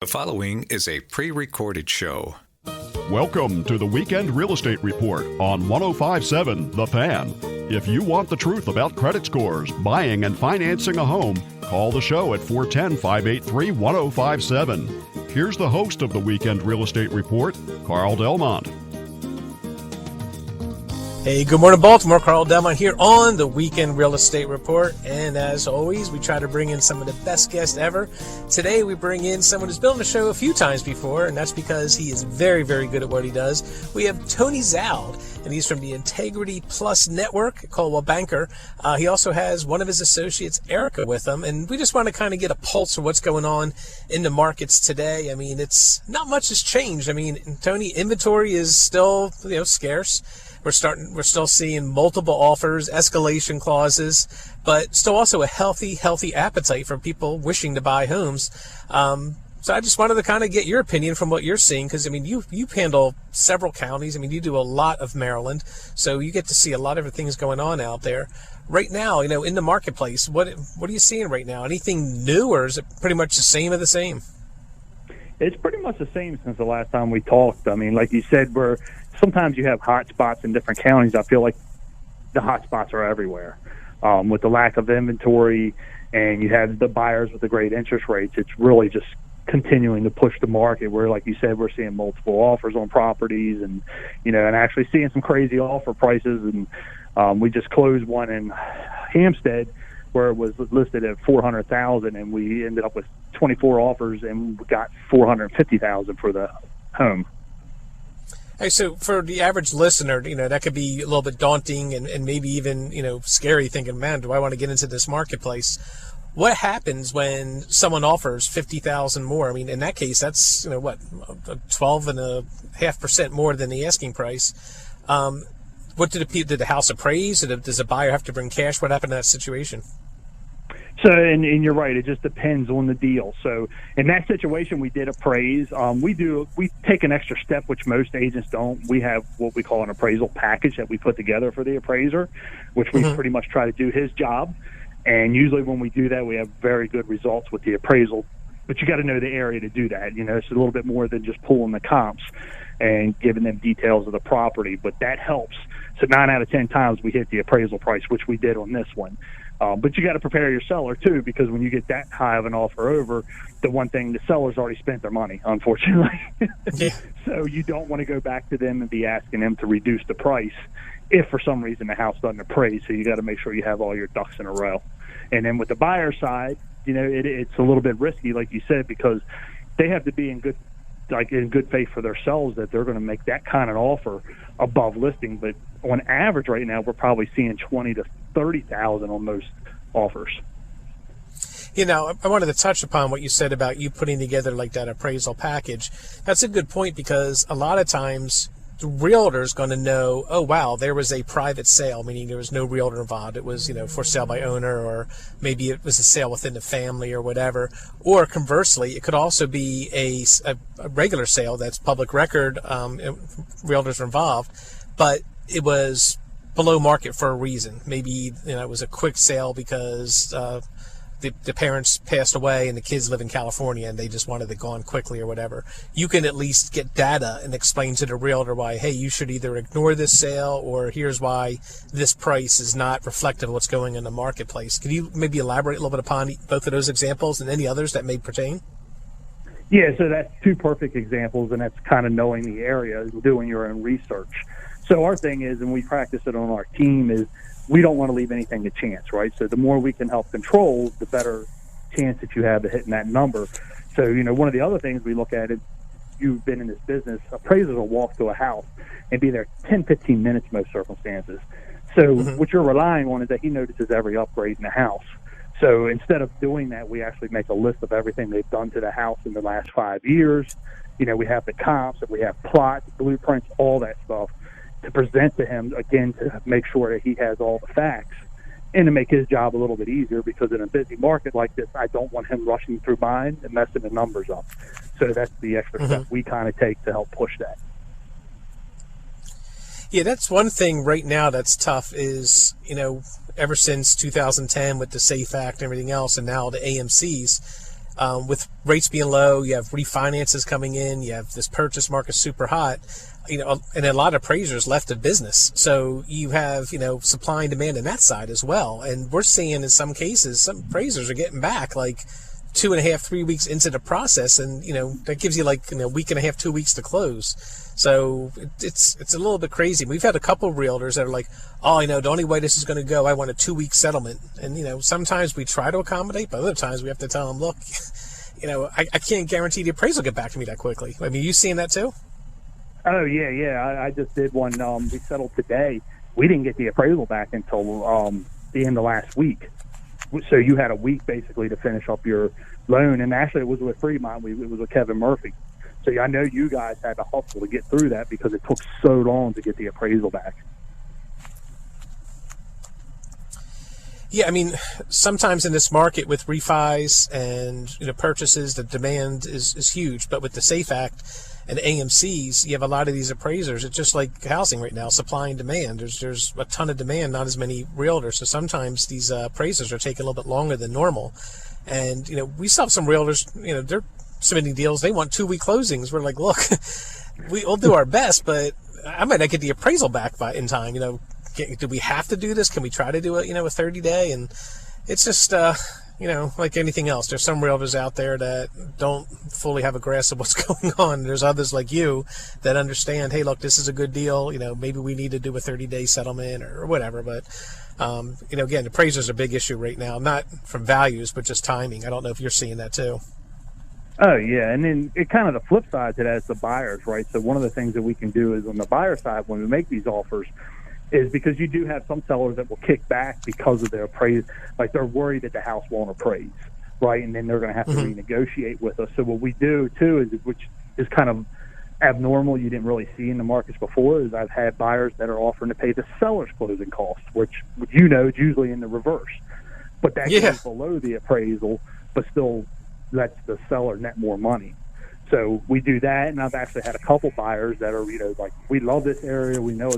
The following is a pre-recorded show. Welcome to the Weekend Real Estate Report on 105.7 The Fan. If you want the truth about credit scores, buying and financing a home, call the show at 410-583-1057. Here's the host of the Weekend Real Estate Report, Carl Delmont. Hey, good morning, Baltimore. Carl Delmont here on the Weekend Real Estate Report. And as always, we try to bring in some of the best guests ever. Today, we bring in someone who's been on the show a few times before, and that's because he is very, very good at what he does. We have Tony Zowd, and he's from the Integrity Plus Network, Coldwell Banker. He also has one of his associates, Erica, with him. And we just want to kind of get a pulse of what's going on in the markets today. I mean, it's not much has changed. I mean, Tony, inventory is still, scarce. We're still seeing multiple offers, escalation clauses, but still also a healthy appetite for people wishing to buy homes. So I just wanted to kind of get your opinion from what you're seeing, because I mean, you handle several counties. I mean, you do a lot of Maryland, so you get to see a lot of things going on out there. Right now, in the marketplace, what are you seeing right now? Anything new, or is it pretty much the same of the same? It's pretty much the same since the last time we talked. I mean, like you said, sometimes you have hot spots in different counties. I feel like the hot spots are everywhere. With the lack of inventory, and you have the buyers with the great interest rates, it's really just continuing to push the market where, like you said, we're seeing multiple offers on properties and actually seeing some crazy offer prices. And we just closed one in Hampstead where it was listed at $400,000, and we ended up with 24 offers and we got $450,000 for the home. Hey, so for the average listener, that could be a little bit daunting and maybe even, scary, thinking, man, do I want to get into this marketplace? What happens when someone offers $50,000 more? I mean, in that case, that's, 12.5% more than the asking price. What did the house appraise? Does the buyer have to bring cash? What happened in that situation? So, and you're right, it just depends on the deal. So in that situation, we did appraise. We take an extra step, which most agents don't. We have what we call an appraisal package that we put together for the appraiser, which we pretty much try to do his job. And usually when we do that, we have very good results with the appraisal. But you got to know the area to do that. It's a little bit more than just pulling the comps and giving them details of the property. But that helps. So 9 out of 10 times we hit the appraisal price, which we did on this one. But you got to prepare your seller, too, because when you get that high of an offer over, the one thing, the seller's already spent their money, unfortunately. Yeah. So you don't want to go back to them and be asking them to reduce the price if for some reason the house doesn't appraise. So you got to make sure you have all your ducks in a row. And then with the buyer side, it's a little bit risky, like you said, because they have to be in good faith for themselves that they're going to make that kind of offer above listing. But on average right now, we're probably seeing $20,000 to $30,000 on most offers. I wanted to touch upon what you said about you putting together like that appraisal package. That's a good point, because a lot of times the realtor's going to know, oh, wow, there was a private sale, meaning there was no realtor involved. It was, for sale by owner, or maybe it was a sale within the family or whatever. Or conversely, it could also be a regular sale that's public record, realtors are involved, but it was below market for a reason. Maybe, it was a quick sale because the parents passed away and the kids live in California and they just wanted it gone quickly or whatever. You can at least get data and explain to the realtor why, hey, you should either ignore this sale, or here's why this price is not reflective of what's going in the marketplace. Can you maybe elaborate a little bit upon both of those examples and any others that may pertain? Yeah, so that's two perfect examples, and that's kind of knowing the area and doing your own research. So our thing is, and we practice it on our team, is we don't want to leave anything to chance, right? So the more we can help control, the better chance that you have of hitting that number. So, one of the other things we look at is, you've been in this business, appraisers will walk to a house and be there 10, 15 minutes most circumstances. So what you're relying on is that he notices every upgrade in the house. So instead of doing that, we actually make a list of everything they've done to the house in the last 5 years. We have the comps, and we have plots, blueprints, all that stuff, to present to him, again, to make sure that he has all the facts and to make his job a little bit easier, because in a busy market like this, I don't want him rushing through mine and messing the numbers up. So that's the extra step we kind of take to help push that. Yeah, that's one thing right now that's tough is, ever since 2010 with the SAFE Act and everything else, and now the AMCs, with rates being low, you have refinances coming in, you have this purchase market super hot, and a lot of appraisers left the business. So you have, supply and demand on that side as well. And we're seeing in some cases, some appraisers are getting back like 2.5, 3 weeks into the process. And, that gives you like, week and a half, 2 weeks to close. So it's a little bit crazy. We've had a couple of realtors that are like, the only way this is going to go, I want a 2-week settlement. And, sometimes we try to accommodate, but other times we have to tell them, look, I can't guarantee the appraisal will get back to me that quickly. I mean, you seeing that too? Oh, yeah. I just did one. We settled today. We didn't get the appraisal back until the end of last week. So you had a week basically to finish up your loan. And actually, it was with Freedmont. It was with Kevin Murphy. So I know you guys had to hustle to get through that because it took so long to get the appraisal back. Yeah, I mean, sometimes in this market with refis and purchases, the demand is huge. But with the SAFE Act and AMCs, you have a lot of these appraisers. It's just like housing right now, supply and demand. There's a ton of demand, not as many realtors. So sometimes these appraisers are taking a little bit longer than normal. And we still have some realtors. They're submitting deals. They want 2-week closings. We're like, look, we'll do our best, but I might not get the appraisal back in time. Do we have to do this? Can we try to do it, a 30-day? And it's just, like anything else. There's some realtors out there that don't fully have a grasp of what's going on. There's others like you that understand, hey, look, this is a good deal. Maybe we need to do a 30-day settlement or whatever. But, again, appraisers are a big issue right now, not from values, but just timing. I don't know if you're seeing that too. Oh, yeah. And then it kind of the flip side to that is the buyers, right? So one of the things that we can do is on the buyer side when we make these offers is because you do have some sellers that will kick back because of their appraise. Like they're worried that the house won't appraise, right? And then they're going to have to renegotiate with us. So what we do, too, is which is kind of abnormal, you didn't really see in the markets before, is I've had buyers that are offering to pay the seller's closing costs, which is usually in the reverse. But that goes below the appraisal, but still lets the seller net more money. So we do that, and I've actually had a couple buyers that are, like, we love this area, we know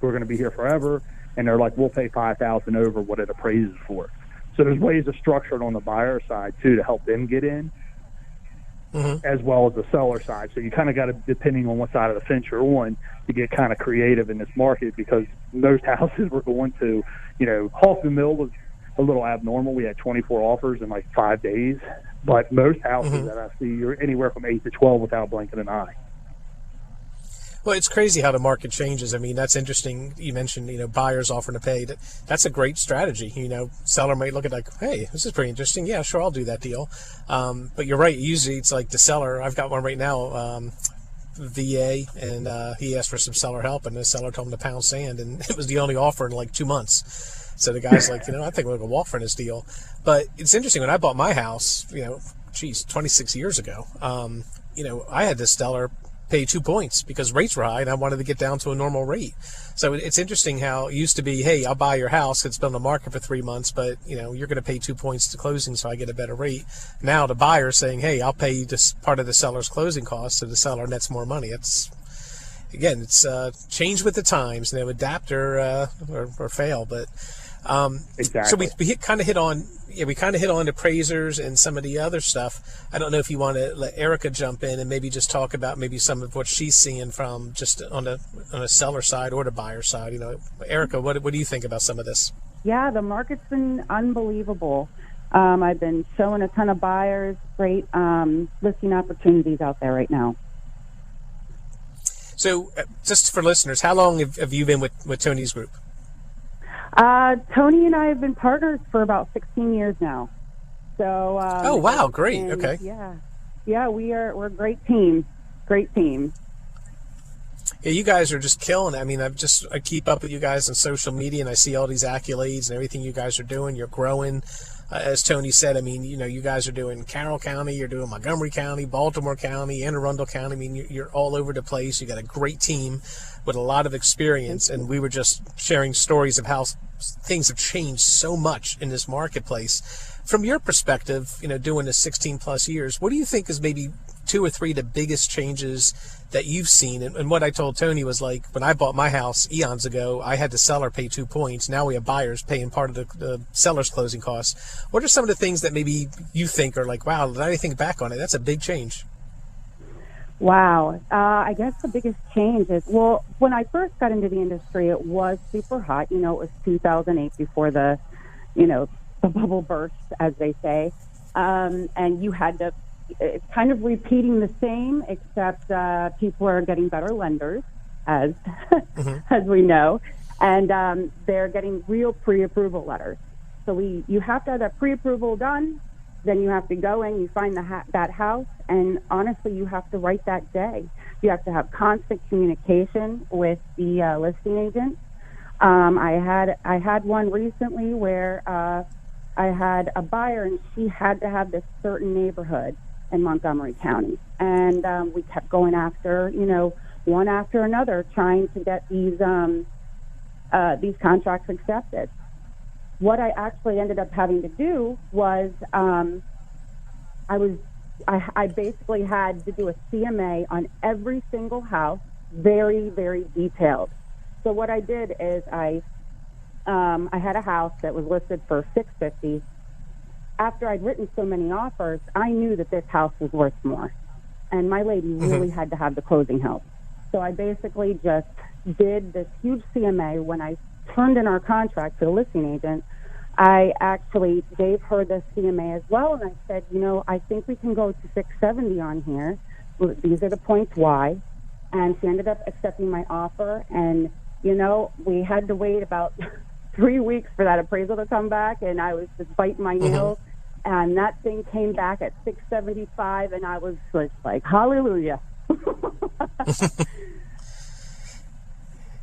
we're going to be here forever, and they're like, we'll pay $5,000 over what it appraises for. So there's ways to structure it on the buyer side too to help them get in, as well as the seller side. So you kind of got to, depending on what side of the fence you're on, to get kind of creative in this market because most houses we're going to, Hoffman Mill was a little abnormal. We had 24 offers in like 5 days, but most houses that I see, you're anywhere from 8 to 12 without blinking an eye. Well, it's crazy how the market changes. I mean, that's interesting. You mentioned, buyers offering to pay. That's a great strategy. Seller might look at like, hey, this is pretty interesting. Yeah, sure, I'll do that deal. But you're right. Usually it's like the seller. I've got one right now, VA, and he asked for some seller help, and the seller told him to pound sand, and it was the only offer in like 2 months. So the guy's like, I think we're going to walk for this deal. But it's interesting. When I bought my house, 26 years ago, I had this seller pay 2 points because rates were high and I wanted to get down to a normal rate. So it's interesting how it used to be, hey, I'll buy your house. It's been on the market for 3 months, but you're going to pay 2 points to closing so I get a better rate. Now the buyer's saying, hey, I'll pay this part of the seller's closing costs so the seller nets more money. It's change with the times, adapt or fail. But exactly. So we kind of hit on appraisers and some of the other stuff. I don't know if you want to let Erica jump in and maybe just talk about maybe some of what she's seeing from just on a seller side or the buyer side. Erica, what do you think about some of this? Yeah, the market's been unbelievable. I've been showing a ton of buyers, great listing opportunities out there right now. So just for listeners, how long have you been with Tony's group? Tony and I have been partners for about 16 years now. So. Oh wow! Great. Okay. Yeah, we're a great team. Great team. Yeah, you guys are just killing it. I mean, I keep up with you guys on social media, and I see all these accolades and everything you guys are doing. You're growing. As Tony said, I mean, you guys are doing Carroll County, you're doing Montgomery County, Baltimore County, Anne Arundel County. I mean, you're all over the place. You got a great team with a lot of experience, and we were just sharing stories of how things have changed so much in this marketplace. From your perspective, doing this 16 plus years, what do you think is maybe 2 or 3 of the biggest changes that you've seen? And what I told Tony was, like, when I bought my house eons ago, I had the seller pay 2 points. Now we have buyers paying part of the seller's closing costs. What are some of the things that maybe you think are like, wow, now I think back on it, that's a big change? Wow. I guess the biggest change is, well, when I first got into the industry, it was super hot. You know, it was 2008 before the bubble burst, as they say. And you had to, it's kind of repeating the same, except people are getting better lenders, as as we know, and they're getting real pre-approval letters. So you have to have that pre-approval done. Then you have to go in, you find that house, and honestly, you have to write that day. You have to have constant communication with the listing agent. I had one recently where I had a buyer, and she had to have this certain neighborhood in Montgomery County, and we kept going after, one after another, trying to get these contracts accepted. What I actually ended up having to do was I basically had to do a CMA on every single house, very, very detailed. So what I did is I had a house that was listed for $650. After I'd written so many offers, I knew that this house was worth more, and my lady really had to have the closing help. So I basically just did this huge CMA. When I turned in our contract to the listing agent, I actually gave her the CMA as well, and I said, I think we can go to 670 on here. These are the points why. And she ended up accepting my offer, and, we had to wait about 3 weeks for that appraisal to come back, and I was just biting my nails, and that thing came back at 675, and I was just like, hallelujah.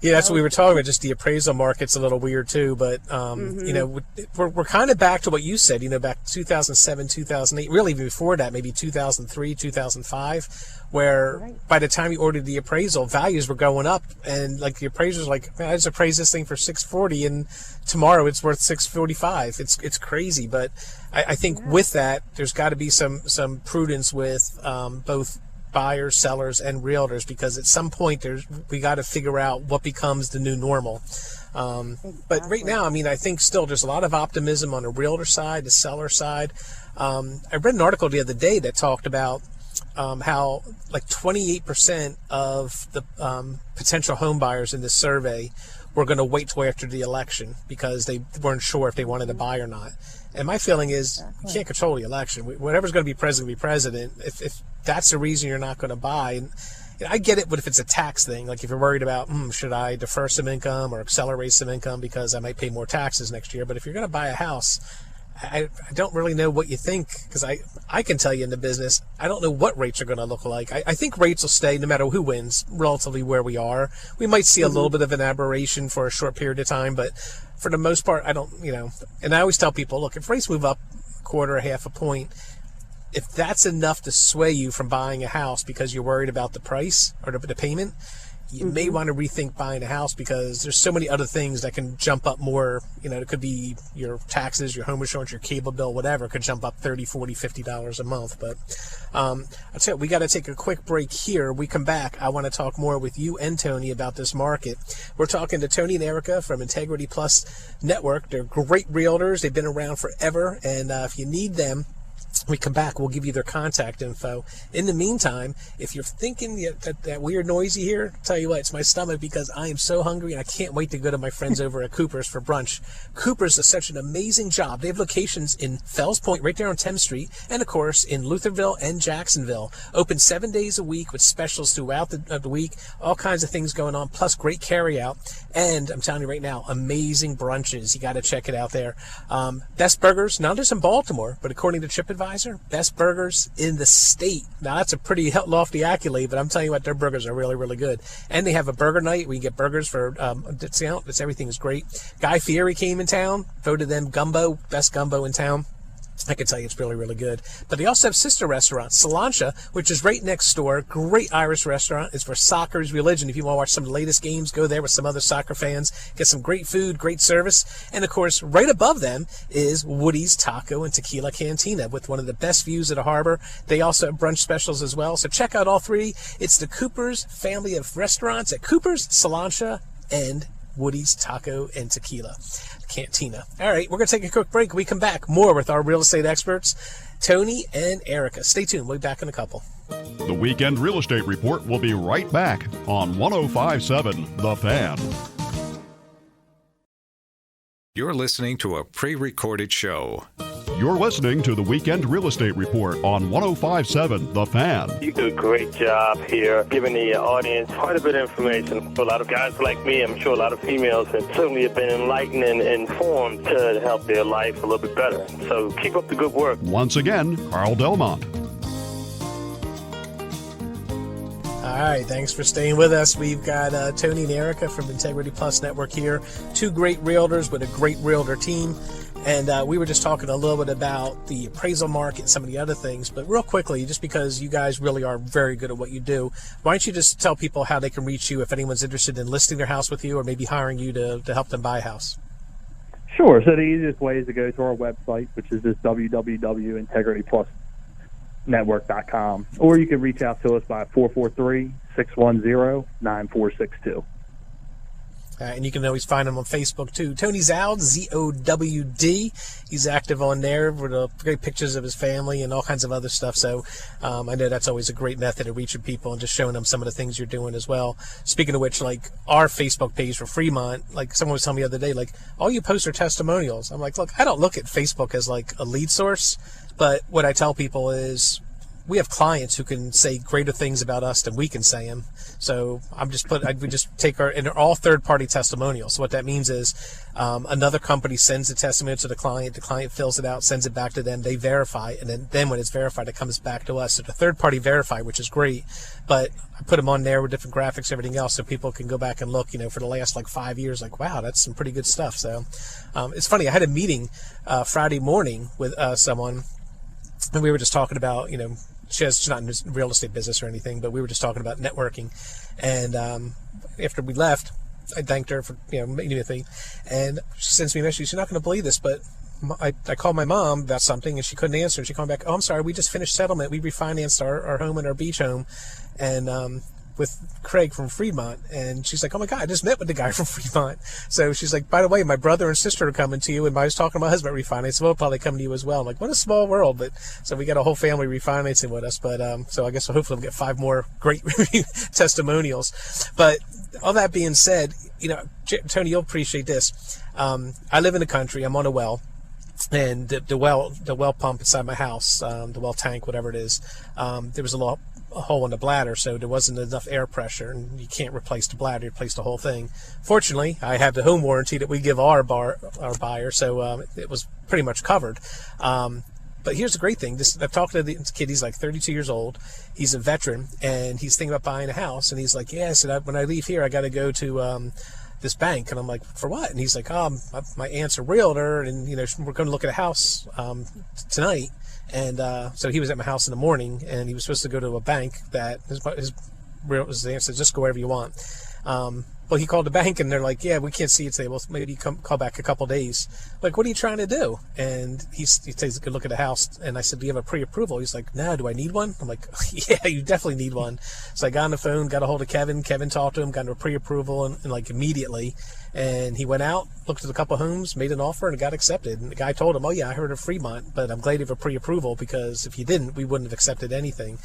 Yeah, that's what we were talking about. Just the appraisal market's a little weird too, but we're kind of back to what you said. Back 2007, 2008, really before that, maybe 2003, 2005, where by the time you ordered the appraisal, values were going up, and like the appraiser's like, man, I just appraised this thing for 640, and tomorrow it's worth 645. It's crazy, but I think with that, there's got to be some prudence with both buyers, sellers, and realtors, because at some point we got to figure out what becomes the new normal. But right now, I think still there's a lot of optimism on the realtor side, the seller side. I read an article the other day that talked about how like 28% of the potential home buyers in this survey were going to wait till after the election because they weren't sure if they wanted to buy or not. And my feeling is you can't control the election. Whatever's going to be president. If that's the reason you're not going to buy, and I get it, but if it's a tax thing, like if you're worried about, should I defer some income or accelerate some income because I might pay more taxes next year. But if you're going to buy a house, I don't really know what you think, because I can tell you in the business, I don't know what rates are going to look like. I think rates will stay, no matter who wins, relatively where we are. We might see a little bit of an aberration for a short period of time, but for the most part, I don't, and I always tell people, look, if rates move up a quarter or half a point, if that's enough to sway you from buying a house because you're worried about the price or the payment, you may want to rethink buying a house, because there's so many other things that can jump up more. It could be your taxes, your home insurance, your cable bill, whatever, could jump up $30, $40, $50 a month. But I'll tell you, we got to take a quick break here. We come back, I want to talk more with you and Tony about this market. We're talking to Tony and Erica from Integrity Plus Network. They're great realtors. They've been around forever, and if you need them, we come back, we'll give you their contact info. In the meantime, if you're thinking that weird noise you hear, I'll tell you what, it's my stomach, because I am so hungry and I can't wait to go to my friends over at Cooper's for brunch. Cooper's does such an amazing job. They have locations in Fells Point, right there on 10th Street, and of course in Lutherville and Jacksonville. Open 7 days a week with specials throughout the week. All kinds of things going on, plus great carry out. And I'm telling you right now, amazing brunches. You got to check it out there. Best burgers, not just in Baltimore, but according to TripAdvisor, best burgers in the state. Now that's a pretty lofty accolade, but I'm telling you what, their burgers are really, really good. And they have a burger night where you get burgers for discount. Everything is great. Guy Fieri came in town, voted them best gumbo in town. I can tell you it's really, really good. But they also have sister restaurants, Solancha, which is right next door. Great Irish restaurant. It's for soccer's religion. If you want to watch some of the latest games, go there with some other soccer fans. Get some great food, great service. And, of course, right above them is Woody's Taco and Tequila Cantina with one of the best views of the harbor. They also have brunch specials as well. So check out all three. It's the Cooper's family of restaurants at Cooper's, Solancha, and Woody's Taco and Tequila Cantina. All right, we're going to take a quick break. We come back more with our real estate experts, Tony and Erica. Stay tuned. We'll be back in a couple. The Weekend Real Estate Report will be right back on 105.7 The Fan. You're listening to a pre-recorded show. You're listening to the Weekend Real Estate Report on 105.7 The Fan. You do a great job here giving the audience quite a bit of information. For a lot of guys like me, I'm sure a lot of females have certainly been enlightened and informed to help their life a little bit better. So keep up the good work. Once again, Carl Delmont. All right, thanks for staying with us. We've got Tony and Erica from Integrity Plus Network here, two great realtors with a great realtor team. And we were just talking a little bit about the appraisal market and some of the other things. But real quickly, just because you guys really are very good at what you do, why don't you just tell people how they can reach you if anyone's interested in listing their house with you or maybe hiring you to help them buy a house? Sure. So the easiest way is to go to our website, which is just www.integrityplusnetwork.com. Or you can reach out to us by 443-610-9462. And you can always find him on Facebook, too. Tony Zowd, Z-O-W-D. He's active on there with great pictures of his family and all kinds of other stuff. So I know that's always a great method of reaching people and just showing them some of the things you're doing as well. Speaking of which, like our Facebook page for Freedmont, like someone was telling me the other day, like, all you post are testimonials. I'm like, look, I don't look at Facebook as like a lead source, but what I tell people is we have clients who can say greater things about us than we can say them. So we just take and they're all third-party testimonials. So what that means is another company sends the testimonial to the client fills it out, sends it back to them, they verify, and then when it's verified, it comes back to us. So the third-party verify, which is great, but I put them on there with different graphics, everything else, so people can go back and look, for the last 5 years, wow, that's some pretty good stuff. So it's funny, I had a meeting Friday morning with someone, and we were just talking about, she's not in the real estate business or anything, but we were just talking about networking. And after we left, I thanked her for making me a thing. And she sends me a message. She's not going to believe this, but I called my mom about something, and she couldn't answer. And she called back, oh, I'm sorry, we just finished settlement. We refinanced our home and our beach home. And with Craig from Freedmont, and she's like, oh my God, I just met with the guy from Freedmont. So she's like, by the way, my brother and sister are coming to you, and I was talking to my husband refinancing, so we'll probably come to you as well. I'm like, what a small world. But so we got a whole family refinancing with us, but so I guess hopefully we'll get 5 more great testimonials. But all that being said, Tony, you'll appreciate this. I live in the country, I'm on a well, and the well pump inside my house, the well tank, whatever it is, there was a hole in the bladder, so there wasn't enough air pressure, and you can't replace the bladder, you replace the whole thing. Fortunately, I have the home warranty that we give our buyer, so it was pretty much covered. But here's the great thing. I've talked to the kid, he's like 32 years old, he's a veteran, and he's thinking about buying a house, and he's like, yeah, so when I leave here, I got to go to this bank. And I'm like, for what? And he's like, my aunt's a realtor, and we're going to look at a house tonight. And so he was at my house in the morning, and he was supposed to go to a bank that his aunt said, just go wherever you want. Well, he called the bank, and they're like, yeah, we can't see it today. Well, maybe call back a couple days. Like, what are you trying to do? And he takes a good look at the house, and I said, do you have a pre-approval? He's like, no, do I need one? I'm like, yeah, you definitely need one. So I got on the phone, got a hold of Kevin. Kevin talked to him, got a pre-approval, and immediately. And he went out, looked at a couple homes, made an offer, and it got accepted. And the guy told him, oh, yeah, I heard of Fremont, but I'm glad you have a pre-approval, because if you didn't, we wouldn't have accepted anything.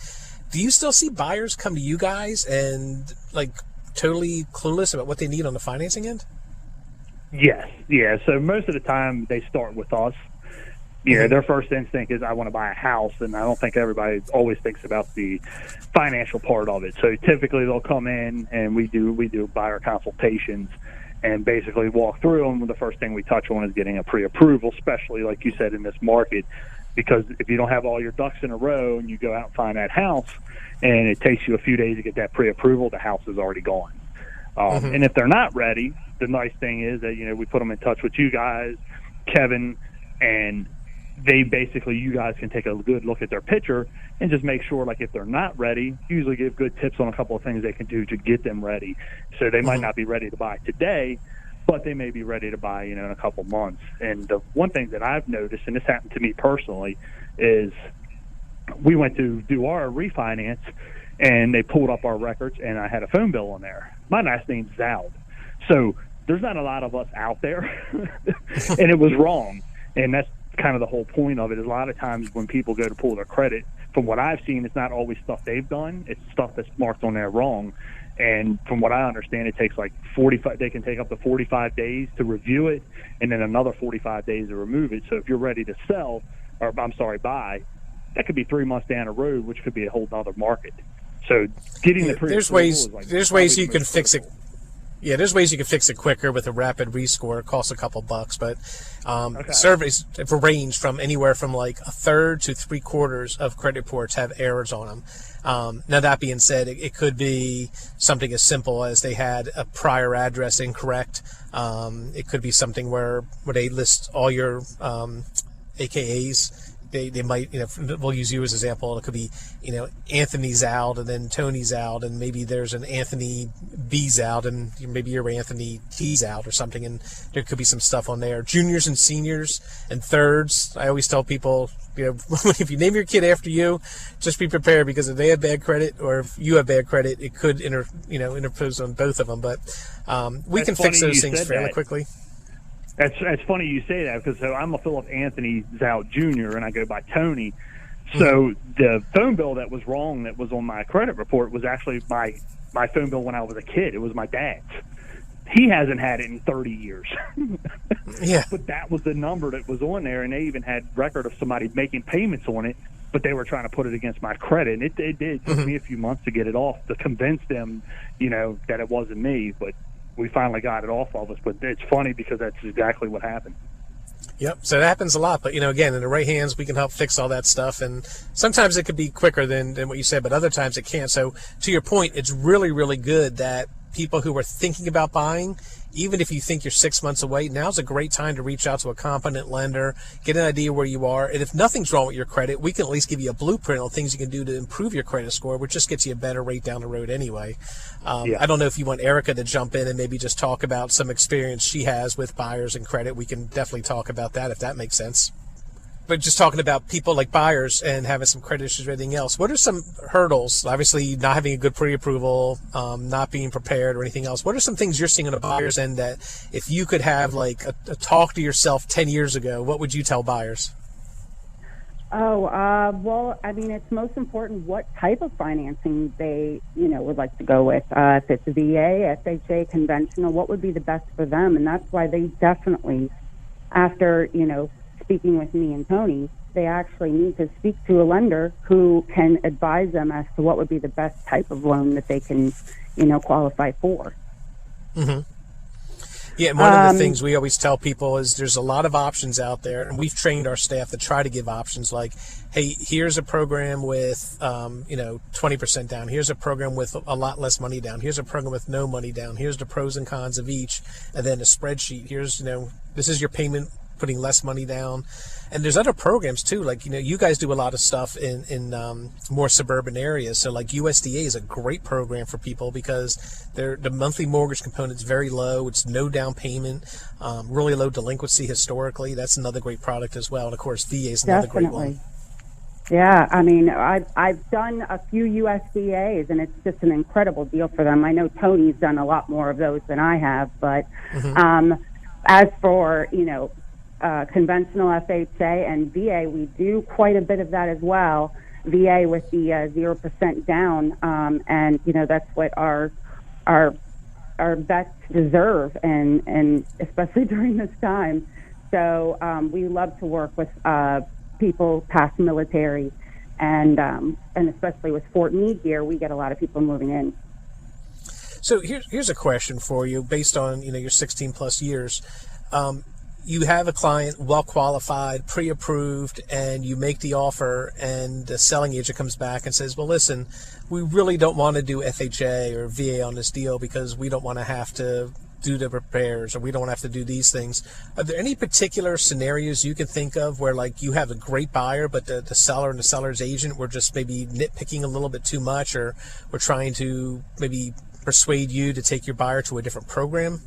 Do you still see buyers come to you guys and, totally clueless about what they need on the financing end? Yes. Yeah. So most of the time they start with us. Their first instinct is, I want to buy a house, and I don't think everybody always thinks about the financial part of it. So typically they'll come in, and we do buyer consultations and basically walk through them. The first thing we touch on is getting a pre-approval, especially like you said in this market, because if you don't have all your ducks in a row and you go out and find that house, and it takes you a few days to get that pre-approval, the house is already gone. And if they're not ready, the nice thing is that we put them in touch with you guys, Kevin, and you guys can take a good look at their picture and just make sure, like, if they're not ready, usually give good tips on a couple of things they can do to get them ready. So they might not be ready to buy today, but they may be ready to buy, in a couple months. And the one thing that I've noticed, and this happened to me personally, is we went to do our refinance, and they pulled up our records, and I had a phone bill on there. My last name's Zowd. So there's not a lot of us out there, and it was wrong. And that's kind of the whole point of it, is a lot of times when people go to pull their credit, from what I've seen, it's not always stuff they've done. It's stuff that's marked on there wrong. And from what I understand, it takes like 45, they can take up to 45 days to review it, and then another 45 days to remove it. So if you're ready to sell, or buy, that could be 3 months down the road, which could be a whole other market. So getting the there's ways you can fix it. Yeah, there's ways you can fix it quicker with a rapid rescore. It costs a couple bucks, but surveys range from anywhere from like a third to 3/4 of credit reports have errors on them. Now, that being said, it could be something as simple as they had a prior address incorrect. It could be something where they list all your AKAs. They might, we'll use you as an example. It could be, Anthony Zowd and then Tony Zowd, and maybe there's an Anthony B Zowd, and maybe you're Anthony T Zowd or something, and there could be some stuff on there. Juniors and seniors and thirds. I always tell people, if you name your kid after you, just be prepared, because if they have bad credit or if you have bad credit, it could interpose on both of them. But we can fix those things fairly quickly. It's funny you say that, because I'm a Philip Anthony Zowd Jr., and I go by Tony. So the phone bill that was wrong that was on my credit report was actually my phone bill when I was a kid. It was my dad's. He hasn't had it in 30 years. Yeah. But that was the number that was on there, and they even had record of somebody making payments on it, but they were trying to put it against my credit. And it did. It took me a few months to get it off, to convince them, that it wasn't me. But we finally got it off of us. But it's funny, because that's exactly what happened. Yep. So that happens a lot. But, again, in the right hands, we can help fix all that stuff. And sometimes it could be quicker than what you said, but other times it can't. So to your point, it's really, really good that people who are thinking about buying, even if you think you're 6 months away, now's a great time to reach out to a competent lender, get an idea where you are. And if nothing's wrong with your credit, we can at least give you a blueprint on things you can do to improve your credit score, which just gets you a better rate down the road anyway. I don't know if you want Erica to jump in and maybe just talk about some experience she has with buyers and credit. We can definitely talk about that, if that makes sense. But just talking about people like buyers and having some credit issues or anything else, what are some hurdles? Obviously, not having a good pre-approval, not being prepared or anything else. What are some things you're seeing on the buyer's end that if you could have like a talk to yourself 10 years ago, what would you tell buyers? Well, it's most important what type of financing they, would like to go with. If it's VA, FHA, conventional, what would be the best for them? And that's why they definitely, after, speaking with me and Tony, they actually need to speak to a lender who can advise them as to what would be the best type of loan that they can, qualify for. Mm-hmm. Yeah, and one of the things we always tell people is there's a lot of options out there, and we've trained our staff to try to give options like, hey, here's a program with, 20% down. Here's a program with a lot less money down. Here's a program with no money down. Here's the pros and cons of each, and then a spreadsheet. Here's, this is your payment, putting less money down. And there's other programs too, like you guys do a lot of stuff in more suburban areas, so like USDA is a great program for people because the monthly mortgage component is very low. It's no down payment, really low delinquency historically. That's another great product as well. And of course VA is another great one. Yeah, I've done a few USDAs, and it's just an incredible deal for them. I know Tony's done a lot more of those than I have, but as for conventional FHA and VA, we do quite a bit of that as well. VA with the 0% down, and that's what our vets deserve, and especially during this time. So we love to work with people past military, and especially with Fort Meade here, we get a lot of people moving in. So here's a question for you, based on your 16 plus years. You have a client well qualified, pre-approved, and you make the offer, and the selling agent comes back and says, well, listen, we really don't want to do FHA or VA on this deal because we don't want to have to do the repairs, or we don't have to do these things. Are there any particular scenarios you can think of where, like, you have a great buyer, but the seller and the seller's agent were just maybe nitpicking a little bit too much, or we're trying to maybe persuade you to take your buyer to a different program?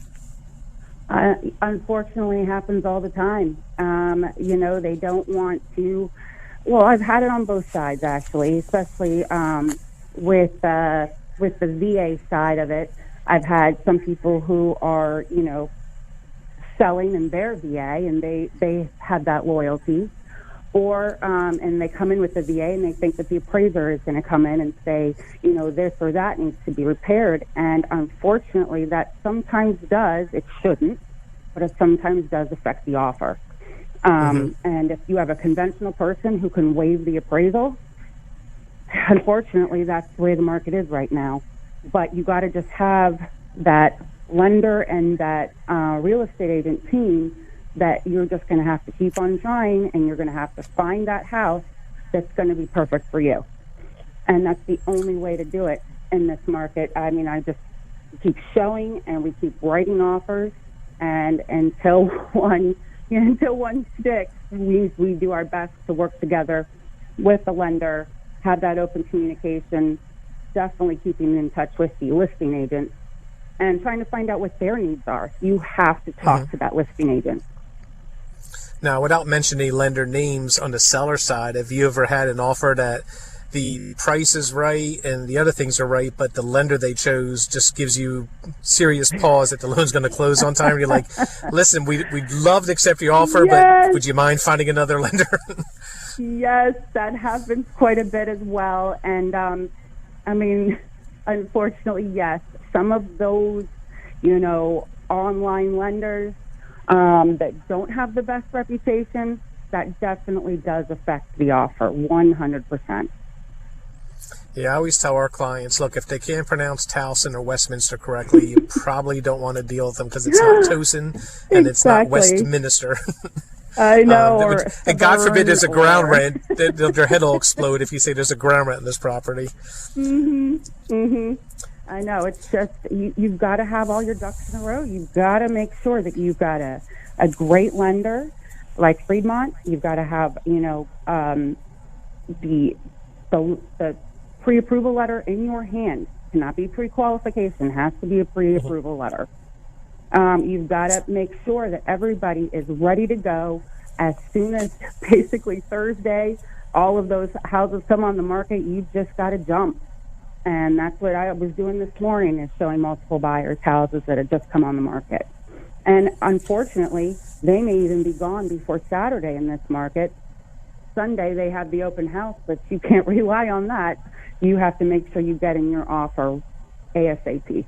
Unfortunately, it happens all the time. They don't want to. Well, I've had it on both sides, actually, especially with the VA side of it. I've had some people who are, selling in their VA, and they have that loyalty. Or, and they come in with the VA and they think that the appraiser is going to come in and say, this or that needs to be repaired. And unfortunately, that sometimes does, it shouldn't, but it sometimes does affect the offer. And if you have a conventional person who can waive the appraisal, unfortunately, that's the way the market is right now. But you got to just have that lender and that real estate agent team that you're just going to have to keep on trying, and you're going to have to find that house that's going to be perfect for you. And that's the only way to do it in this market. I mean, I just keep showing, and we keep writing offers, and until one sticks, we do our best to work together with the lender, have that open communication, definitely keeping in touch with the listing agent, and trying to find out what their needs are. You have to talk to that listing agent. Now, without mentioning lender names, on the seller side, have you ever had an offer that the price is right and the other things are right, but the lender they chose just gives you serious pause that the loan's going to close on time? You're like, listen, we'd love to accept your offer, but would you mind finding another lender? Yes, that happens quite a bit as well. And, unfortunately, yes, some of those, online lenders that don't have the best reputation, that definitely does affect the offer 100%. Yeah, I always tell our clients, look, if they can't pronounce Towson or Westminster correctly, you probably don't want to deal with them, because it's not Towson and it's not Westminster. I know. And God forbid there's a ground rent. Their head will explode if you say there's a ground rent in this property. I know. It's just, you've got to have all your ducks in a row. You've got to make sure that you've got a great lender like Freedmont. You've got to have, the pre-approval letter in your hand. It cannot be pre-qualification. It has to be a pre-approval letter. You've got to make sure that everybody is ready to go as soon as basically Thursday. All of those houses come on the market. You've just got to jump. And that's what I was doing this morning, is showing multiple buyers houses that had just come on the market. And unfortunately, they may even be gone before Saturday in this market. Sunday, they have the open house, but you can't rely on that. You have to make sure you get in your offer ASAP.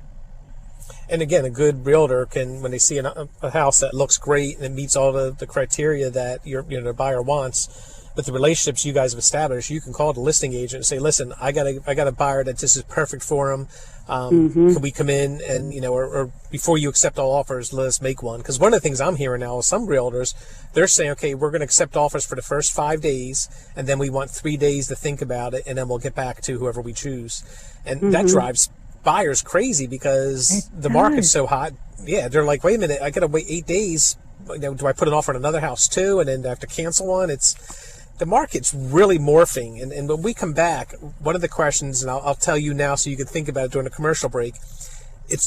And again, a good realtor can, when they see a house that looks great and it meets all the criteria that the buyer wants, with the relationships you guys have established, you can call the listing agent and say, listen, I got a buyer that this is perfect for him. Can we come in and, or before you accept all offers, let us make one? Because one of the things I'm hearing now is some realtors, they're saying, okay, we're going to accept offers for the first 5 days, and then we want 3 days to think about it, and then we'll get back to whoever we choose. And that drives buyers crazy, because the market's so hot. Yeah, they're like, wait a minute, I got to wait 8 days. Do I put an offer on another house too, and then I have to cancel one? The market's really morphing, and when we come back, one of the questions, and I'll tell you now so you can think about it during a commercial break,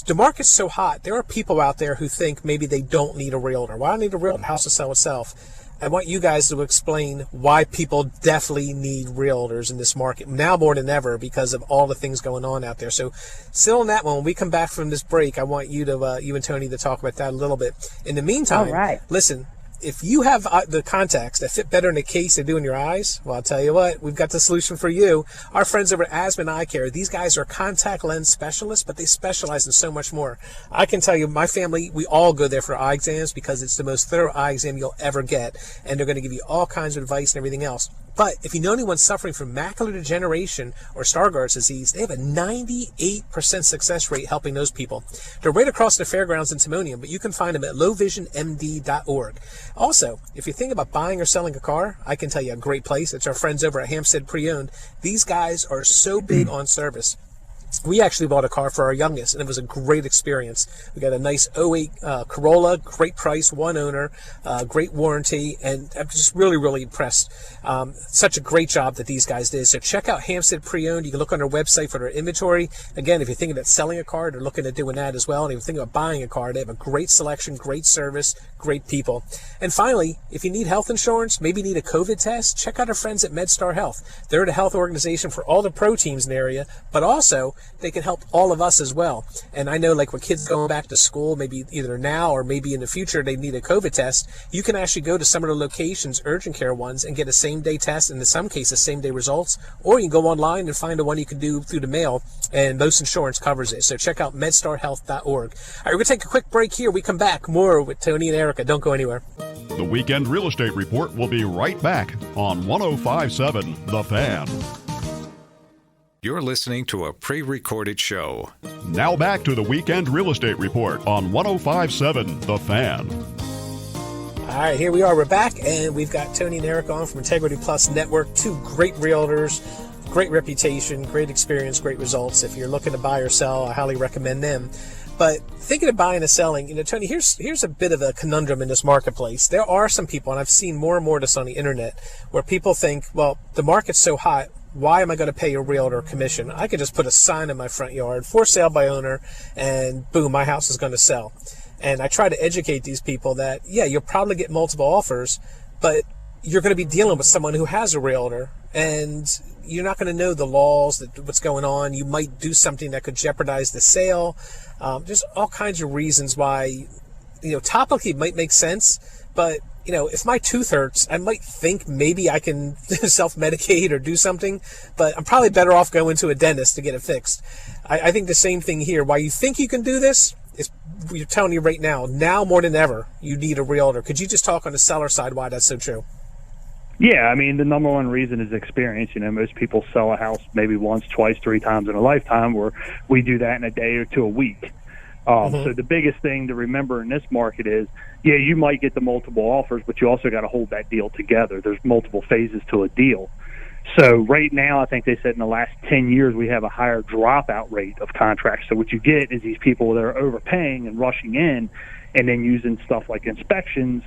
the market's so hot, there are people out there who think maybe they don't need a realtor. Why do I need a realtor? The house will sell itself. I want you guys to explain why people definitely need realtors in this market, now more than ever, because of all the things going on out there. So still on that one, when we come back from this break, I want you and Tony to talk about that a little bit. In the meantime, listen, if you have the contacts that fit better in the case they do in your eyes, well, I'll tell you what, we've got the solution for you. Our friends over at Asman Eye Care, these guys are contact lens specialists, but they specialize in so much more. I can tell you, my family, we all go there for eye exams because it's the most thorough eye exam you'll ever get, and they're going to give you all kinds of advice and everything else. But if you know anyone suffering from macular degeneration or Stargardt's disease, they have a 98% success rate helping those people. They're right across the fairgrounds in Timonium, but you can find them at lowvisionmd.org. Also, if you think about buying or selling a car, I can tell you a great place. It's our friends over at Hampstead Pre-Owned. These guys are so big on service. We actually bought a car for our youngest, and it was a great experience. We got a nice '08 Corolla, great price, one owner, great warranty, and I'm just really, really impressed. Such a great job that these guys did. So check out Hampstead Pre-Owned. You can look on their website for their inventory. Again, if you're thinking about selling a car, they're looking at doing that as well. And if you're thinking about buying a car, they have a great selection, great service, great people. And finally, if you need health insurance, maybe need a COVID test, check out our friends at MedStar Health. They're the health organization for all the pro teams in the area, but also they can help all of us as well. And I know, like, when kids going back to school, maybe either now or maybe in the future they need a COVID test, you can actually go to some of the locations, urgent care ones, and get a same-day test, and in some cases same-day results, or you can go online and find the one you can do through the mail, and most insurance covers it. So check out medstarhealth.org. All right, we're going to take a quick break here. We come back more with Tony and Erica. Don't go anywhere. The Weekend Real Estate Report will be right back on 105.7 The Fan. You're listening to a pre-recorded show. Now back to the Weekend Real Estate Report on 105.7 The Fan. All right, here we are. We're back, and we've got Tony and Eric on from Integrity Plus Network, two great realtors, great reputation, great experience, great results. If you're looking to buy or sell, I highly recommend them. But thinking of buying and selling, Tony, here's a bit of a conundrum in this marketplace. There are some people, and I've seen more and more of this on the internet, where people think, well, the market's so hot, why am I going to pay a realtor commission? I could just put a sign in my front yard, for sale by owner, and boom, my house is going to sell. And I try to educate these people that, yeah, you'll probably get multiple offers, but you're going to be dealing with someone who has a realtor, and you're not going to know the laws, what's going on. You might do something that could jeopardize the sale. There's all kinds of reasons why, topically it might make sense, but if my tooth hurts, I might think maybe I can self-medicate or do something, but I'm probably better off going to a dentist to get it fixed. I think the same thing here. Why you think you can do this is, we're telling you right now more than ever, you need a realtor. Could you just talk on the seller side why that's so true? Yeah, I mean, the number one reason is experience. Most people sell a house maybe once, twice, three times in a lifetime, where we do that in a day or two a week. So the biggest thing to remember in this market is, yeah, you might get the multiple offers, but you also got to hold that deal together. There's multiple phases to a deal. So right now, I think they said in the last 10 years, we have a higher dropout rate of contracts. So what you get is these people that are overpaying and rushing in and then using stuff like inspections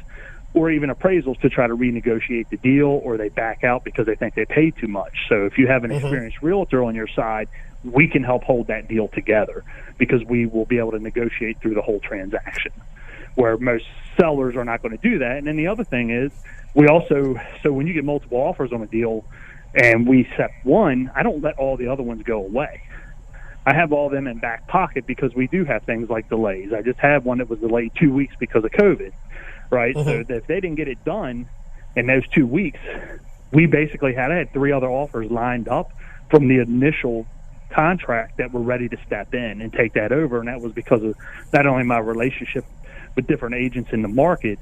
or even appraisals to try to renegotiate the deal, or they back out because they think they paid too much. So if you have an experienced realtor on your side, we can help hold that deal together because we will be able to negotiate through the whole transaction, where most sellers are not going to do that. And then the other thing is, so when you get multiple offers on a deal and we set one, I don't let all the other ones go away. I have all of them in back pocket because we do have things like delays. I just had one that was delayed 2 weeks because of COVID, right? So if they didn't get it done in those 2 weeks, we basically I had 3 other offers lined up from the initial contract that were ready to step in and take that over. And that was because of not only my relationship with different agents in the market,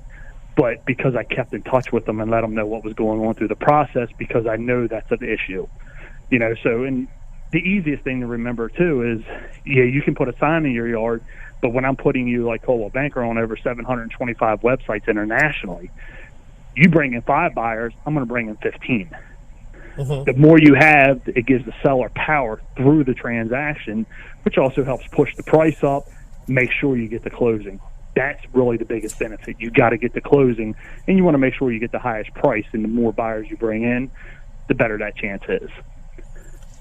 but because I kept in touch with them and let them know what was going on through the process, because I know that's an issue. And the easiest thing to remember too is, yeah, you can put a sign in your yard, but when I'm putting you like Coldwell Banker on over 725 websites internationally, you bring in 5 buyers, I'm going to bring in 15. The more you have, it gives the seller power through the transaction, which also helps push the price up, make sure you get the closing. That's really the biggest benefit. You got to get the closing, and you want to make sure you get the highest price, and the more buyers you bring in, the better that chance is.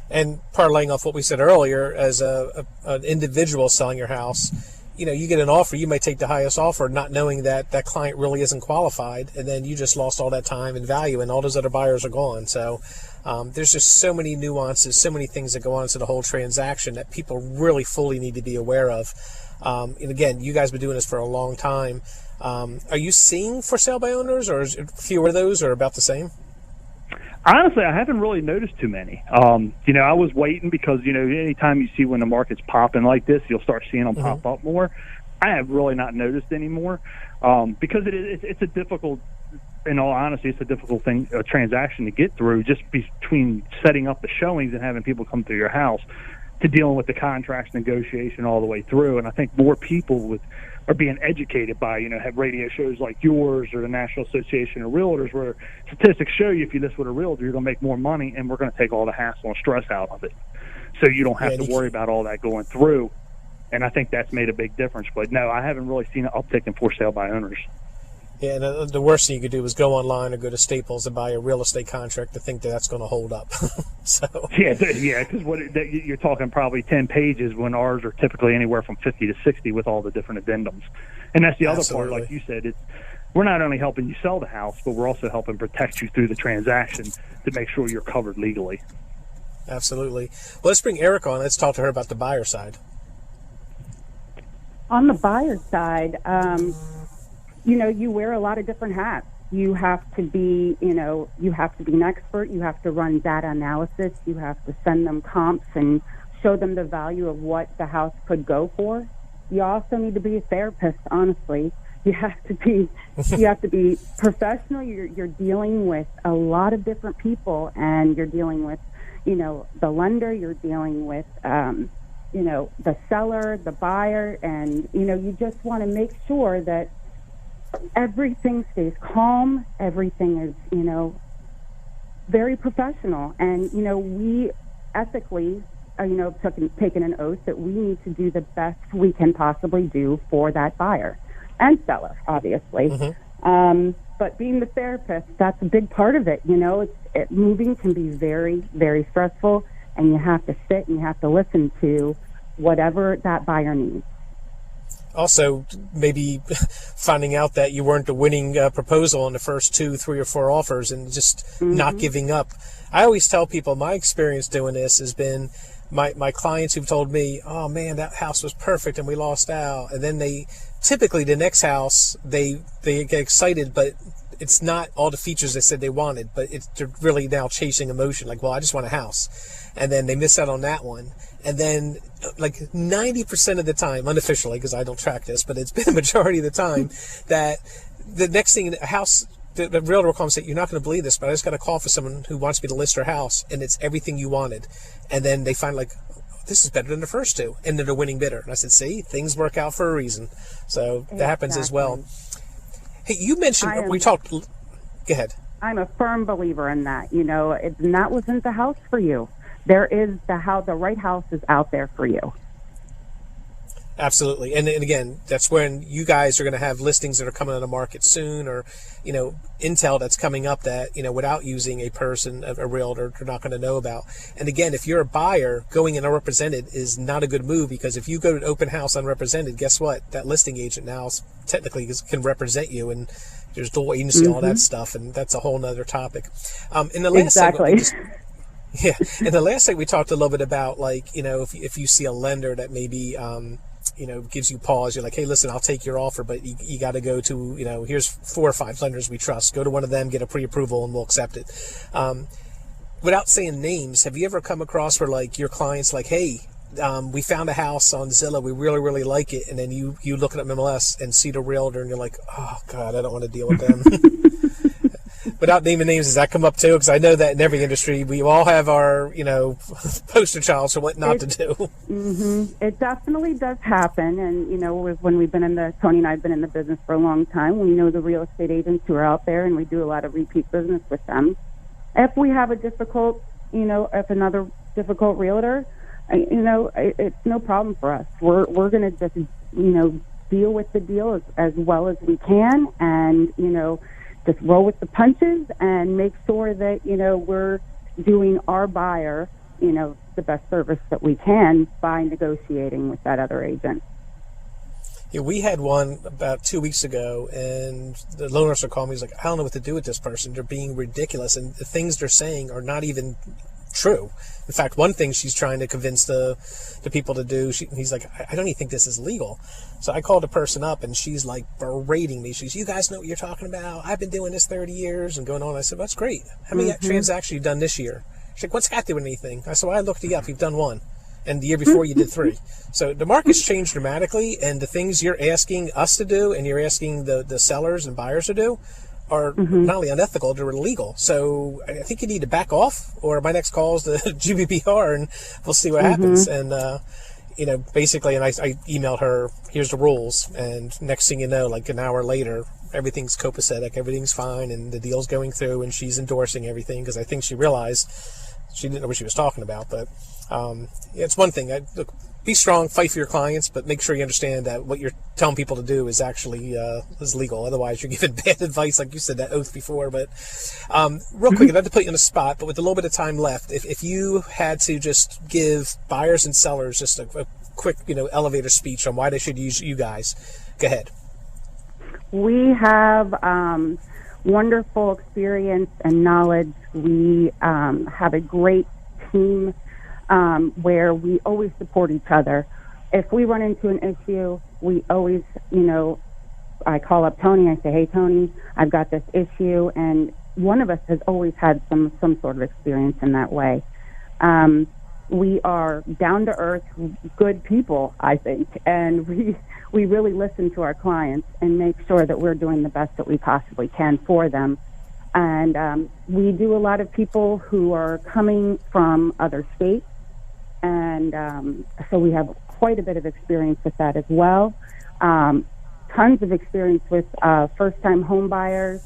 And parlaying off what we said earlier, as an individual selling your house, you get an offer, you might take the highest offer not knowing that that client really isn't qualified, and then you just lost all that time and value, and all those other buyers are gone. So there's just so many nuances, so many things that go on to the whole transaction that people really fully need to be aware of. And again, you guys have been doing this for a long time. Are you seeing for sale by owners, or is it fewer of those, or about the same? Honestly, I haven't really noticed too many. I was waiting because, anytime you see when the market's popping like this, you'll start seeing them pop up more. I have really not noticed anymore because it's a difficult, in all honesty, it's a difficult thing, a transaction to get through, just between setting up the showings and having people come through your house to dealing with the contracts negotiation all the way through. And I think more people are being educated by, have radio shows like yours or the National Association of Realtors, where statistics show you if you list with a realtor, you're going to make more money, and we're going to take all the hassle and stress out of it. so you don't have Yeah, to worry about all that going through. And I think that's made a big difference. But no, I haven't really seen an uptick in for sale by owners. Yeah, and the worst thing you could do is go online or go to Staples and buy a real estate contract to think that that's going to hold up. So Yeah, because you're talking probably 10 pages when ours are typically anywhere from 50 to 60 with all the different addendums. And that's the other part, like you said, we're not only helping you sell the house, but we're also helping protect you through the transaction to make sure you're covered legally. Absolutely. Well, let's bring Erica on. Let's talk to her about the buyer side. On the buyer side, you wear a lot of different hats. You have to be, you have to be an expert. You have to run data analysis. You have to send them comps and show them the value of what the house could go for. You also need to be a therapist, honestly. You have to be professional. You're dealing with a lot of different people, and you're dealing with, the lender, you're dealing with, the seller, the buyer, and, you just want to make sure that everything stays calm, everything is, very professional. And, we ethically, taken an oath that we need to do the best we can possibly do for that buyer and seller, obviously. Mm-hmm. But being the therapist, that's a big part of it. Moving can be very, very stressful, and you have to sit and you have to listen to whatever that buyer needs. Also, maybe finding out that you weren't the winning proposal on the first 2, 3, or 4 offers and just not giving up. I always tell people my experience doing this has been my clients who've told me, oh man, that house was perfect and we lost out. And then typically the next house, they get excited, but it's not all the features they said they wanted, but they're really now chasing emotion. Like, well, I just want a house. And then they miss out on that one. And then like 90% of the time, unofficially, because I don't track this, but it's been a majority of the time that the next thing, a house, the realtor will call and say, you're not going to believe this, but I just got a call for someone who wants me to list their house, and it's everything you wanted. And then they find, like, this is better than the first 2, and they're the winning bidder. And I said, see, things work out for a reason. So that happens as well. Hey, you mentioned, we talked, go ahead. I'm a firm believer in that. And that wasn't the house for you. There is the right house is out there for you. Absolutely. And again, that's when you guys are going to have listings that are coming on the market soon, or, intel that's coming up that, without using a person, a realtor, they're not going to know about. And again, if you're a buyer, going in unrepresented is not a good move, because if you go to an open house unrepresented, guess what? That listing agent now technically can represent you, and there's dual agency, all that stuff, and that's a whole nother topic. In the last segment, in the last segment, we talked a little bit about, like, if you see a lender that maybe, gives you pause, you're like, hey, listen, I'll take your offer, but you got to go to, here's 4 or 5 lenders we trust. Go to one of them, get a pre-approval, and we'll accept it. Without saying names, have you ever come across where, like, your client's like, hey, we found a house on Zillow, we really, really like it, and then you look at MLS and see the realtor, and you're like, oh, God, I don't want to deal with them. Without naming names, does that come up too? Because I know that in every industry, we all have our, poster child for what not to do. Mm-hmm. It definitely does happen. And, when we've been Tony and I have been in the business for a long time, we know the real estate agents who are out there, and we do a lot of repeat business with them. If we have a difficult, if another difficult realtor, it's no problem for us. We're going to just, deal with the deal as well as we can, and, just roll with the punches and make sure that, we're doing our buyer, the best service that we can by negotiating with that other agent. Yeah, we had one about 2 weeks ago, and the loan officer called me. He's like, I don't know what to do with this person. They're being ridiculous, and the things they're saying are not even true. In fact, one thing she's trying to convince the people to do, he's like, I don't even think this is legal. So I called the person up, and she's like berating me. She's, you guys know what you're talking about. I've been doing this 30 years and going on. I said, well, that's great. How many transactions you've done this year? She's like, what's that doing anything? I said, well, I looked you up. You've done 1. And the year before you did 3. So the market's changed dramatically, and the things you're asking us to do and you're asking the sellers and buyers to do are not only unethical, they're illegal. So I think you need to back off, or my next call is the GBPR, and we'll see what happens. And, basically, and I emailed her, here's the rules. And next thing you know, like an hour later, everything's copacetic, everything's fine, and the deal's going through, and she's endorsing everything, because I think she realized she didn't know what she was talking about. But It's one thing. Look, be strong, fight for your clients, but make sure you understand that what you're telling people to do is actually is legal. Otherwise, you're giving bad advice, like you said that oath before. But real quick, I'd like to put you on the spot, but with a little bit of time left, if you had to just give buyers and sellers just a quick, elevator speech on why they should use you guys, go ahead. We have wonderful experience and knowledge. We have a great team where we always support each other. If we run into an issue, we always, I call up Tony. I say, hey, Tony, I've got this issue. And one of us has always had some sort of experience in that way. We are down-to-earth, good people, I think. And we really listen to our clients and make sure that we're doing the best that we possibly can for them. And we do a lot of people who are coming from other states. And so we have quite a bit of experience with that as well. Tons of experience with first-time home buyers.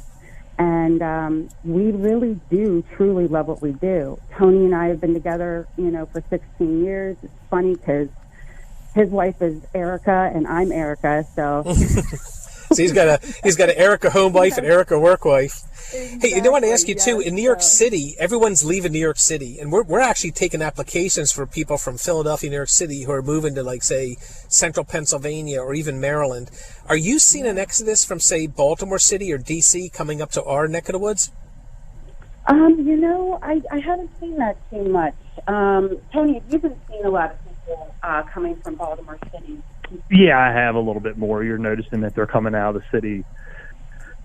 And we really do truly love what we do. Tony and I have been together, for 16 years. It's funny because his wife is Erica and I'm Erica, so... So he's got an Erica home wife and Erica work wife. Exactly, hey, I want to ask you too, in New York City, everyone's leaving New York City, and we're actually taking applications for people from Philadelphia, New York City who are moving to, like, say, central Pennsylvania or even Maryland. Are you seeing an exodus from, say, Baltimore City or D.C. coming up to our neck of the woods? I haven't seen that too much. Tony, have you been seeing a lot of people coming from Baltimore City? Yeah, I have a little bit more. You're noticing that they're coming out of the city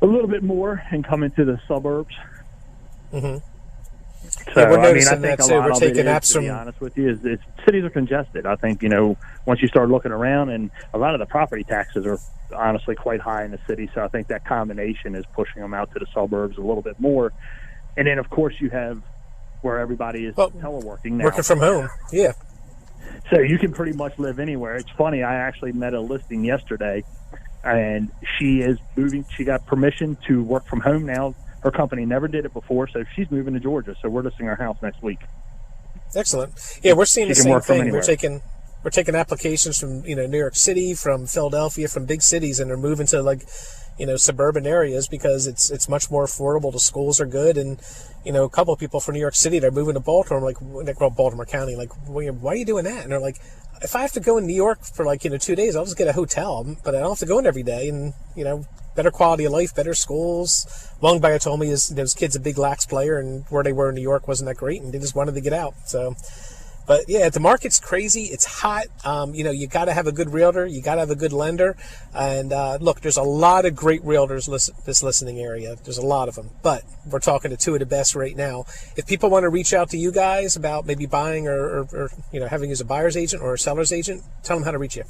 a little bit more and coming to the suburbs. Mm-hmm. So, yeah, we're I noticing think that a too. lot We're of taking it is, apps to be honest with you, is cities are congested. I think, once you start looking around, and a lot of the property taxes are honestly quite high in the city, so I think that combination is pushing them out to the suburbs a little bit more. And then, of course, you have where everybody is teleworking now. Working from home, yeah. So you can pretty much live anywhere. It's funny, I actually met a listing yesterday, and she is moving. She got permission to work from home now. Her company never did it before, so she's moving to Georgia. So we're listing our house next week. Excellent. Yeah, we're seeing the same thing. We're taking applications from New York City, from Philadelphia, from big cities, and they're moving to suburban areas because it's much more affordable. The schools are good, and a couple of people from New York City, they're moving to Baltimore. I'm like, Baltimore County. Like, why are you doing that? And they're like, if I have to go in New York for 2 days, I'll just get a hotel, but I don't have to go in every day. And better quality of life, better schools. One buyer told me his kid's a big lax player, and where they were in New York wasn't that great, and they just wanted to get out. So. But yeah, the market's crazy. It's hot. You got to have a good realtor. You got to have a good lender. And look, there's a lot of great realtors this listening area. There's a lot of them. But we're talking to two of the best right now. If people want to reach out to you guys about maybe buying or having you as a buyer's agent or a seller's agent, tell them how to reach you.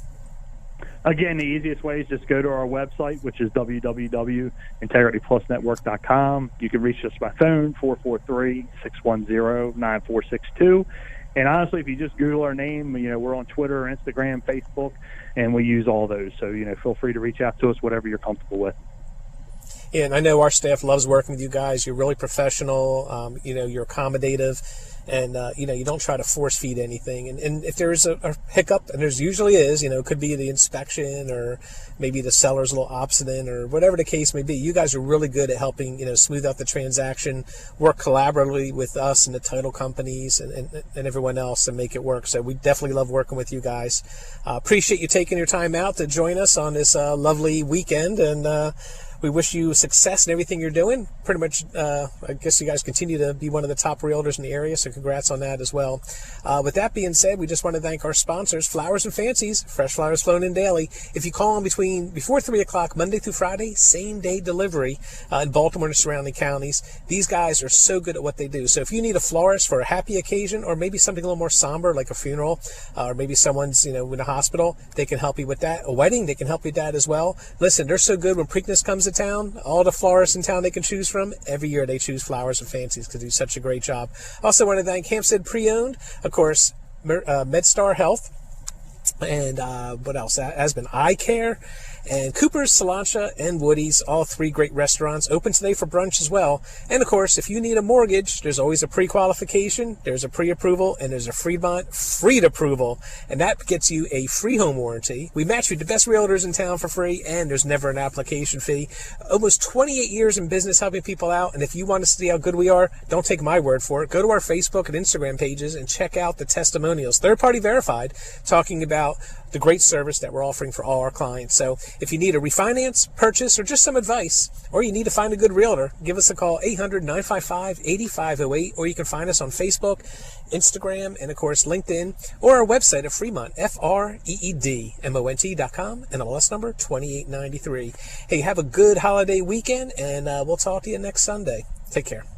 Again, the easiest way is just go to our website, which is www.integrityplusnetwork.com. You can reach us by phone, 443-610-9462. And honestly, if you just Google our name, we're on Twitter, Instagram, Facebook, and we use all those. So, feel free to reach out to us, whatever you're comfortable with. Yeah, and I know our staff loves working with you guys. You're really professional. You're accommodative. And, you don't try to force feed anything. And if there's a hiccup, and there's usually is, it could be the inspection or maybe the seller's a little obstinate or whatever the case may be. You guys are really good at helping, smooth out the transaction, work collaboratively with us and the title companies and everyone else and make it work. So we definitely love working with you guys. Appreciate you taking your time out to join us on this lovely weekend. And, we wish you success in everything you're doing. Pretty much, I guess you guys continue to be one of the top realtors in the area, so congrats on that as well. With that being said, we just want to thank our sponsors, Flowers and Fancies, fresh flowers flown in daily. If you call them before 3 o'clock, Monday through Friday, same-day delivery in Baltimore and surrounding counties. These guys are so good at what they do. So if you need a florist for a happy occasion or maybe something a little more somber like a funeral or maybe someone's in a hospital, they can help you with that. A wedding, they can help you with that as well. Listen, they're so good when Preakness comes to town, all the florists in town they can choose from, every year they choose Flowers and Fancies because they do such a great job. Also want to thank Hampstead Pre-Owned, of course, MedStar Health, And what else? Aspen Eye Care, and Cooper's, Salancha, and Woody's, all three great restaurants, open today for brunch as well. And of course, if you need a mortgage, there's always a pre-qualification, there's a pre-approval, and there's a Freedmont freed approval, and that gets you a free home warranty. We match you the best realtors in town for free, and there's never an application fee. Almost 28 years in business helping people out, and if you want to see how good we are, don't take my word for it. Go to our Facebook and Instagram pages and check out the testimonials, third-party verified, talking about the great service that we're offering for all our clients. So if you need a refinance, purchase, or just some advice, or you need to find a good realtor, give us a call, 800-955-8508, or you can find us on Facebook, Instagram, and of course LinkedIn, or our website at Freedmont, FREEDMONT.com, and MLS number 2893. Hey, have a good holiday weekend, and we'll talk to you next Sunday. Take care.